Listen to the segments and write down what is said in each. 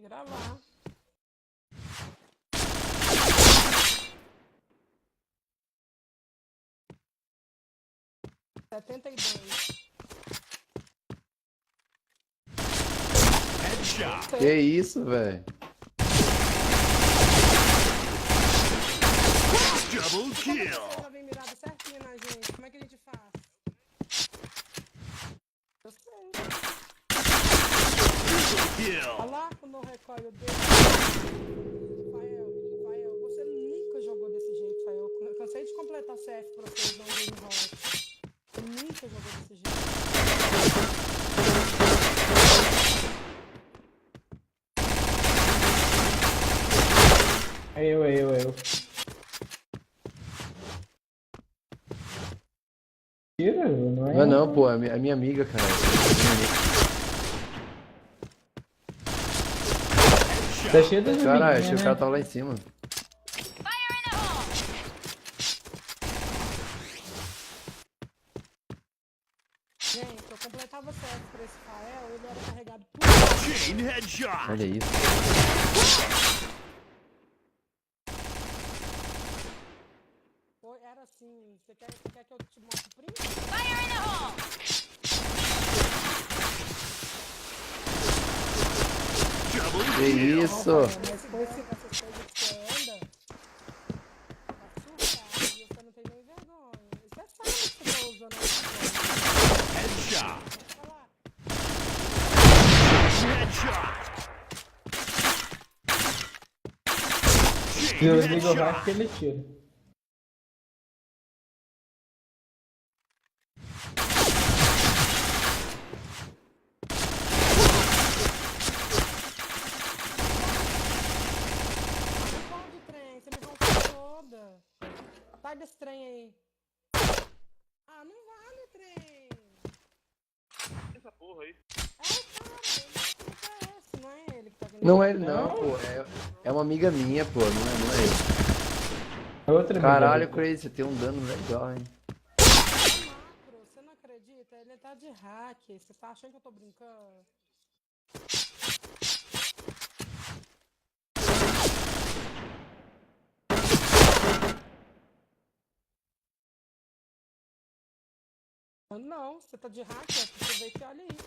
que gravar. Headshot. Que isso, velho? Double kill. Ela vem mirada certinha na gente. Como é que a gente faz? Eu sei. Kill. Olha lá quando eu recolho dele. Fael, você nunca jogou desse jeito, Fael. Eu cansei de completar CF pra vocês não Game Rock. Você nunca jogou desse jeito. Eu. Tira, não é? Não é não, pô, é minha amiga, cara. Tá cheio das Caralho, amiguinhas, achei que o né? cara tava lá em cima. Gente, eu completava CF pra esse Fael, ele era carregado por... Chain headshot. Olha isso. Era assim, você quer que eu te mostre o print? Double Que kill. isso? Mas com essas coisas que você anda, tá surtado, e você não tem nem vergonha. Você sabe que você tá usando essa coisa. Headshot. Olha lá. Headshot. Se eu Chain ligo o hack, headshot. ele tira. Não pode, trem, você me roubou toda. Sai desse trem aí. Ah, não vale, trem. Essa porra aí. É o cara, ele é esse, não é ele que tá vindo. Não é ele não, Não? pô. É uma amiga minha, pô. Não é ele. Outra Caralho, amiga. Crazy, você tem um dano legal, hein? Macro, você não acredita? Ele tá de hack. Você tá achando que eu tô brincando? Não, você tá de hack, aproveita e olha aí.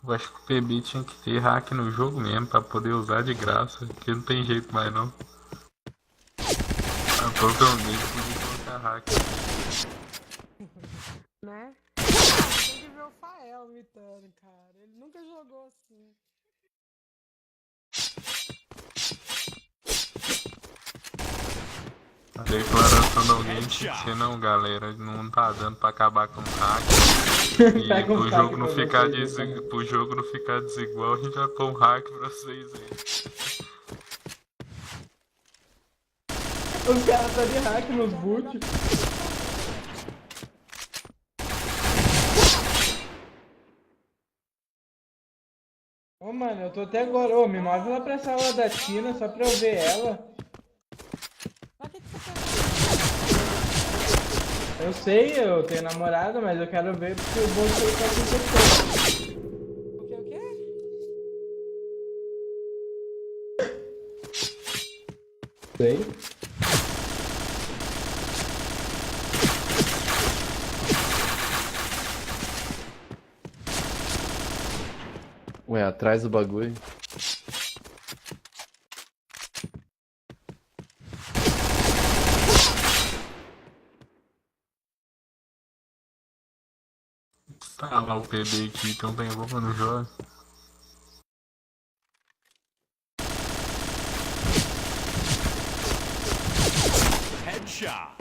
Eu acho que o PB tinha que ter hack no jogo mesmo pra poder usar de graça, porque não tem jeito mais não. A própria Unity podia colocar hack. Né? Tem que ver o Fael imitando, cara. Ele nunca jogou assim. A declaração da Unity tinha que ser não, galera, não tá dando pra acabar com o hack. E Pega um pro hack jogo não pra ficar vocês, né? pro jogo não ficar desigual, a gente vai pôr um hack pra vocês aí. Os caras tá de hack nos boot. Ô, mano, eu tô até agora. Ô, me move lá pra sala da Tina só pra eu ver ela. Mas o que você quer? Eu sei, eu tenho namorada, mas eu quero ver porque o bolso tá com O quê? Sei. Ué, atrás do bagulho. Tá lá o PB aqui, então tem bomba no jogo. Headshot.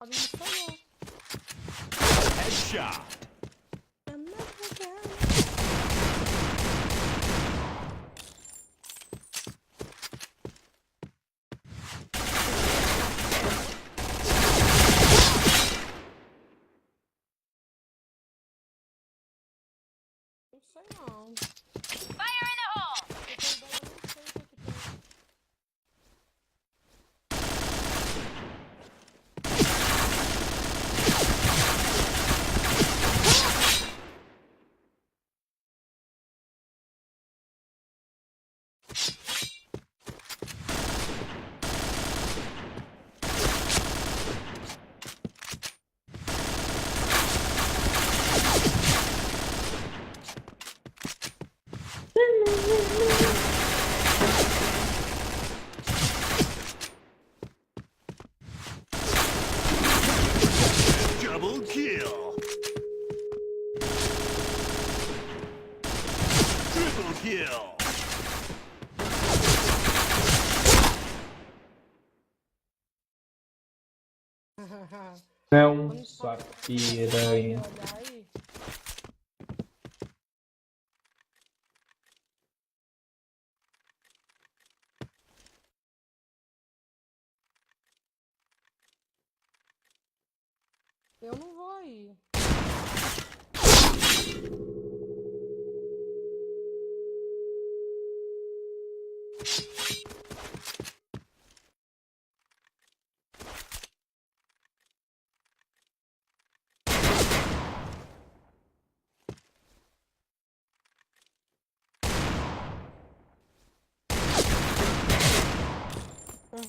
Alguém me falou. Headshot. sei não. Fire in the hole! Eu tenho ideia, eu não sei o que tem. Double kill. Triple kill. Não, sua piranha. Olha aí. Eu não vou aí.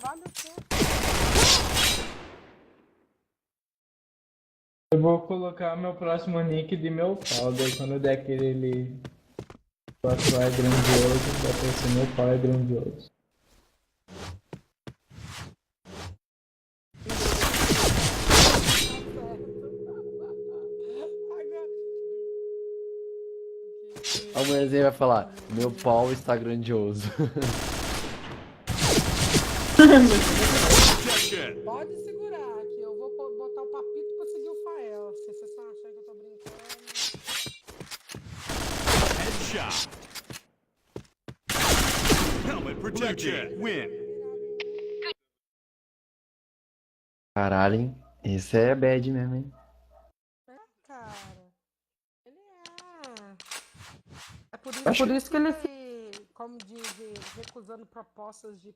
Vale o quê? Eu vou colocar meu próximo nick de meu pau, daí quando der aquele próximo é grandioso, vai ser meu pau é grandioso. A mulherzinha vai falar, meu pau está grandioso. Protection. Pode segurar que eu vou botar o papito pra seguir o Fael. Se vocês estão achando que eu tô brincando. Headshot. Helmet protected. Win. Caralho, hein? Esse é bad mesmo, hein? É, cara. Ele é. É por isso que ele, como diz, recusando propostas de